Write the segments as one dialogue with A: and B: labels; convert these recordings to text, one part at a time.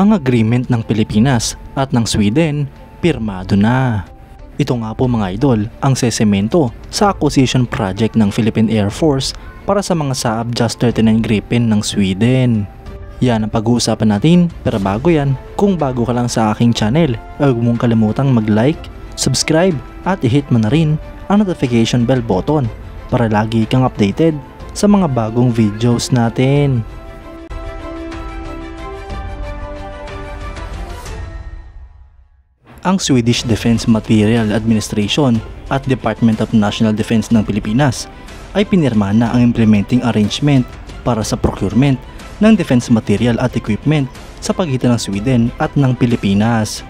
A: Ang agreement ng Pilipinas at ng Sweden, pirmado na. Ito nga po mga idol, ang sesemento sa acquisition project ng Philippine Air Force para sa mga Saab JAS 39 Gripen ng Sweden. Yan ang pag-uusapan natin, pero bago yan, kung bago ka lang sa aking channel, huwag mong kalimutang mag-like, subscribe at i-hit mo na rin ang notification bell button para lagi kang updated sa mga bagong videos natin. Ang Swedish Defense Materiel Administration at Department of National Defense ng Pilipinas ay pinirma na ang implementing arrangement para sa procurement ng defense material at equipment sa pagitan ng Sweden at ng Pilipinas.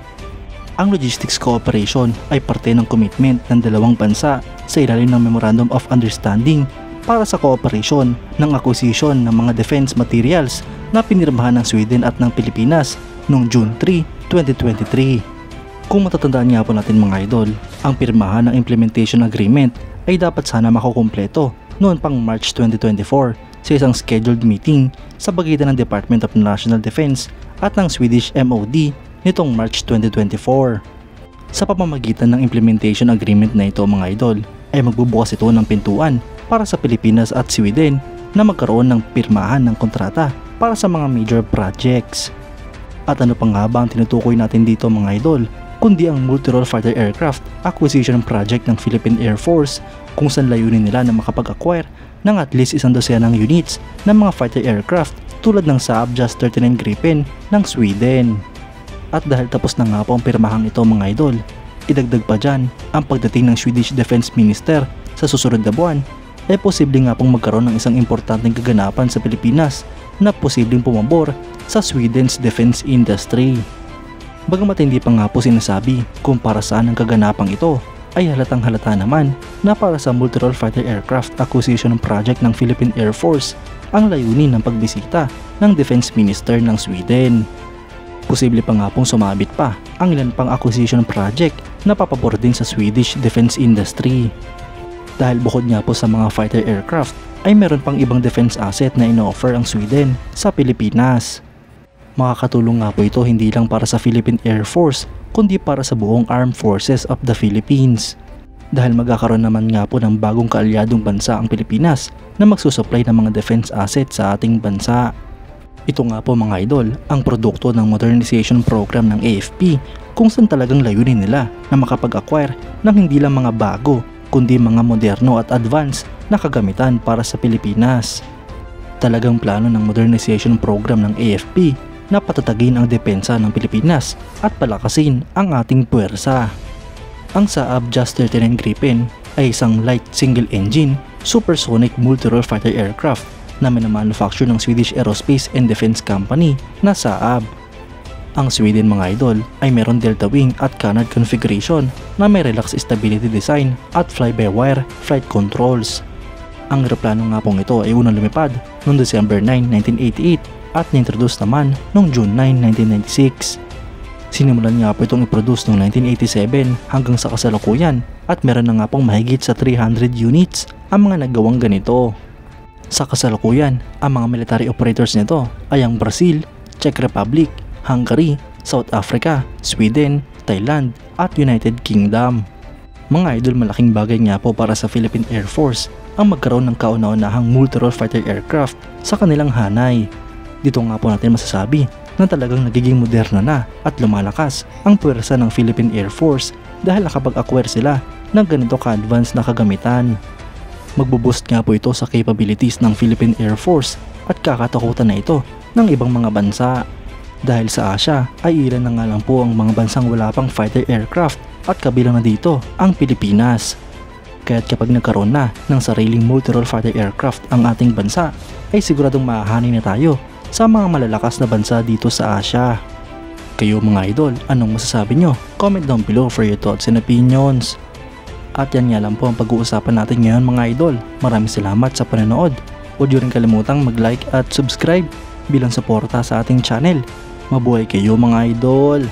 A: Ang logistics cooperation ay parte ng commitment ng dalawang bansa sa ilalim ng Memorandum of Understanding para sa cooperation ng acquisition ng mga defense materials na pinirmahan ng Sweden at ng Pilipinas noong June 3, 2023. Kung matatandaan nga po natin mga idol, ang pirmahan ng implementation agreement ay dapat sana makukumpleto noon pang March 2024 sa isang scheduled meeting sa pagitan ng Department of National Defense at ng Swedish MOD nitong March 2024. Sa pamamagitan ng implementation agreement na ito mga idol, ay magbubukas ito ng pintuan para sa Pilipinas at Sweden na magkaroon ng pirmahan ng kontrata para sa mga major projects. At ano pa nga ba ang tinutukoy natin dito mga idol, kundi ang Multirole Fighter Aircraft Acquisition Project ng Philippine Air Force, kung saan layunin nila na makapag-acquire ng at least 12 units ng mga fighter aircraft tulad ng Saab JAS 39 Gripen ng Sweden. At dahil tapos na nga po ang pirmahang ito mga idol, idagdag pa dyan ang pagdating ng Swedish Defense Minister sa susunod na buwan, ay posibleng nga pong magkaroon ng isang importanteng kaganapan sa Pilipinas na posibleng pumabor sa Sweden's defense industry. Bagamat hindi pa nga po sinasabi kung para saan ang kaganapang ito, ay halatang halata naman na para sa Multirole Fighter Aircraft Acquisition Project ng Philippine Air Force ang layunin ng pagbisita ng Defense Minister ng Sweden. Posible pa nga pong sumabit pa ang ilan pang acquisition project na papabor din sa Swedish defense industry. Dahil bukod nga po sa mga fighter aircraft, ay meron pang ibang defense asset na ino-offer ang Sweden sa Pilipinas. Makakatulong nga po ito hindi lang para sa Philippine Air Force kundi para sa buong Armed Forces of the Philippines. Dahil magkakaroon naman nga po ng bagong kaalyadong bansa ang Pilipinas na magsusupply ng mga defense assets sa ating bansa. Ito nga po mga idol ang produkto ng modernization program ng AFP, kung saan talagang layunin nila na makapag-acquire ng hindi lang mga bago kundi mga moderno at advanced na kagamitan para sa Pilipinas. Talagang plano ng modernization program ng AFP na patatagin ang depensa ng Pilipinas at palakasin ang ating puwersa. Ang Saab JAS 39 Gripen ay isang light single-engine supersonic multirole fighter aircraft na minamanufacture ng Swedish Aerospace and Defense Company na Saab. Ang Sweden mga idol ay meron delta wing at canard configuration na may relaxed stability design at fly-by-wire flight controls. Ang eroplano nga pong ito ay unang lumipad noong December 9, 1988 at na-introduce naman noong June 9, 1996. Sinimulan nga po itong i-produce noong 1987 hanggang sa kasalukuyan at meron na nga pong mahigit sa 300 units ang mga nagawang ganito. Sa kasalukuyan, ang mga military operators nito ay ang Brazil, Czech Republic, Hungary, South Africa, Sweden, Thailand at United Kingdom. Mga idol, malaking bagay nga po para sa Philippine Air Force ang magkaroon ng kauna-unahang multirole fighter aircraft sa kanilang hanay. Dito nga po natin masasabi na talagang nagiging moderna na at lumalakas ang puwersa ng Philippine Air Force dahil nakapag-acquire sila ng ganito ka-advanced na kagamitan. Magbuboost nga po ito sa capabilities ng Philippine Air Force at kakatakutan na ito ng ibang mga bansa. Dahil sa Asia ay ilan na nga lang po ang mga bansang wala pang fighter aircraft at kabilang na dito ang Pilipinas. Kaya't kapag nagkaroon na ng sariling multirole fighter aircraft ang ating bansa, ay siguradong mahahanin na tayo sa mga malalakas na bansa dito sa Asia. Kayo mga idol, anong masasabi nyo? Comment down below for your thoughts and opinions. At yan nga lang po ang pag-uusapan natin ngayon mga idol. Maraming salamat sa panonood. Huwag nyo rin kalimutang mag-like at subscribe bilang suporta sa ating channel. Mabuhay kayo mga idol!